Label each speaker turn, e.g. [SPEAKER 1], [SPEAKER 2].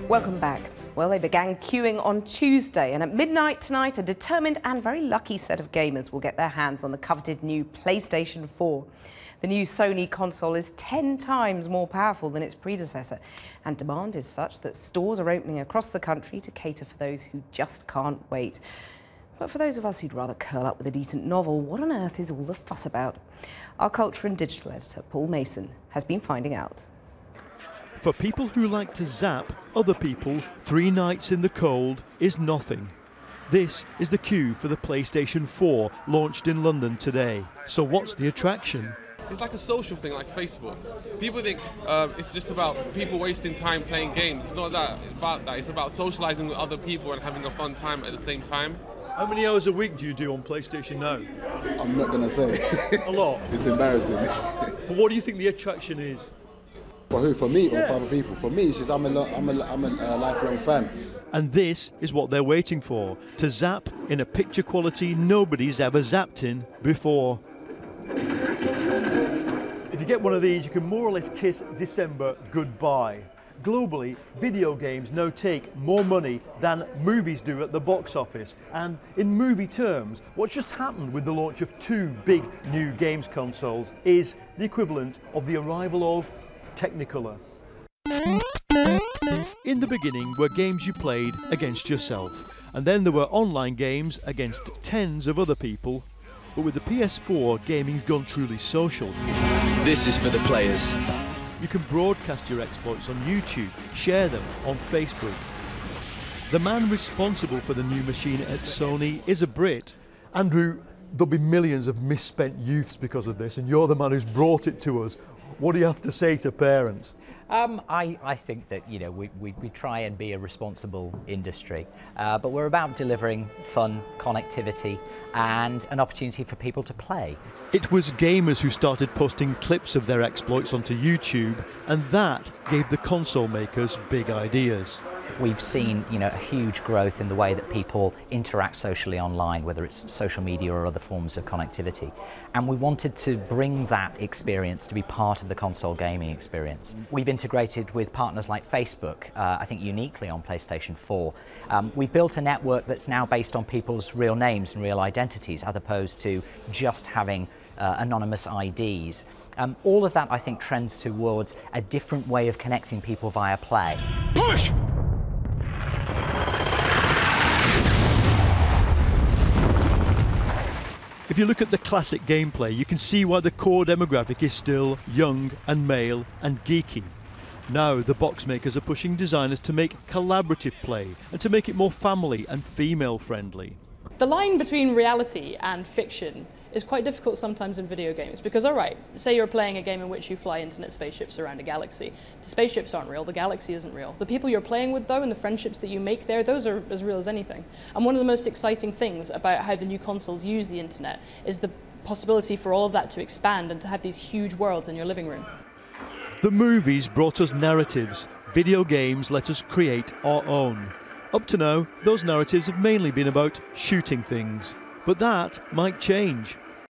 [SPEAKER 1] Welcome back. Well, they began queuing on Tuesday, and at midnight tonight, a determined and very lucky set of gamers will get their hands on the coveted new PlayStation 4. The new Sony console is 10 times more powerful than its predecessor, and demand is such that stores are opening across the country to cater for those who just can't wait. But for those of us who'd rather curl up with a decent novel, what on earth is all the fuss about? Our culture and digital editor, Paul Mason, has been finding out.
[SPEAKER 2] For people who like to zap other people, 3 nights in the cold is nothing. This is the queue for the PlayStation 4, launched in London today. So what's the attraction?
[SPEAKER 3] It's like a social thing, like Facebook. People think it's just about people wasting time playing games. It's not about that. It's about socialising with other people and having a fun time at the same time.
[SPEAKER 2] How many hours a week do you do on PlayStation now?
[SPEAKER 4] I'm not going to say.
[SPEAKER 2] A lot?
[SPEAKER 4] It's embarrassing.
[SPEAKER 2] But what do you think the attraction is?
[SPEAKER 4] For who? For me or for other people? For me, it's just I'm a lifelong fan.
[SPEAKER 2] And this is what they're waiting for, to zap in a picture quality nobody's ever zapped in before. If you get one of these, you can more or less kiss December goodbye. Globally, video games now take more money than movies do at the box office. And in movie terms, what's just happened with the launch of 2 big new games consoles is the equivalent of the arrival of Technicolor. In the beginning were games you played against yourself, and then there were online games against tens of other people. But with the PS4, gaming's gone truly social.
[SPEAKER 5] This is for the players.
[SPEAKER 2] You can broadcast your exploits on YouTube, share them on Facebook. The man responsible for the new machine at Sony is a Brit. Andrew, there'll be millions of misspent youths because of this, and you're the man who's brought it to us. What do you have to say to parents?
[SPEAKER 6] I think that, you know, we try and be a responsible industry, but we're about delivering fun, connectivity and an opportunity for people to play.
[SPEAKER 2] It was gamers who started posting clips of their exploits onto YouTube, and that gave the console makers big ideas.
[SPEAKER 6] We've seen, you know, a huge growth in the way that people interact socially online, whether it's social media or other forms of connectivity. And we wanted to bring that experience to be part of the console gaming experience. We've integrated with partners like Facebook, I think uniquely on PlayStation 4. We've built a network that's now based on people's real names and real identities, as opposed to just having anonymous IDs. All of that, I think, trends towards a different way of connecting people via play.
[SPEAKER 2] Push! If you look at the classic gameplay, you can see why the core demographic is still young and male and geeky. Now the box makers are pushing designers to make collaborative play and to make it more family and female friendly.
[SPEAKER 7] The line between reality and fiction is quite difficult sometimes in video games because, all right, say you're playing a game in which you fly internet spaceships around a galaxy. The spaceships aren't real, the galaxy isn't real. The people you're playing with, though, and the friendships that you make there, those are as real as anything. And one of the most exciting things about how the new consoles use the internet is the possibility for all of that to expand and to have these huge worlds in your living room.
[SPEAKER 2] The movies brought us narratives. Video games let us create our own. Up to now, those narratives have mainly been about shooting things. But that might change.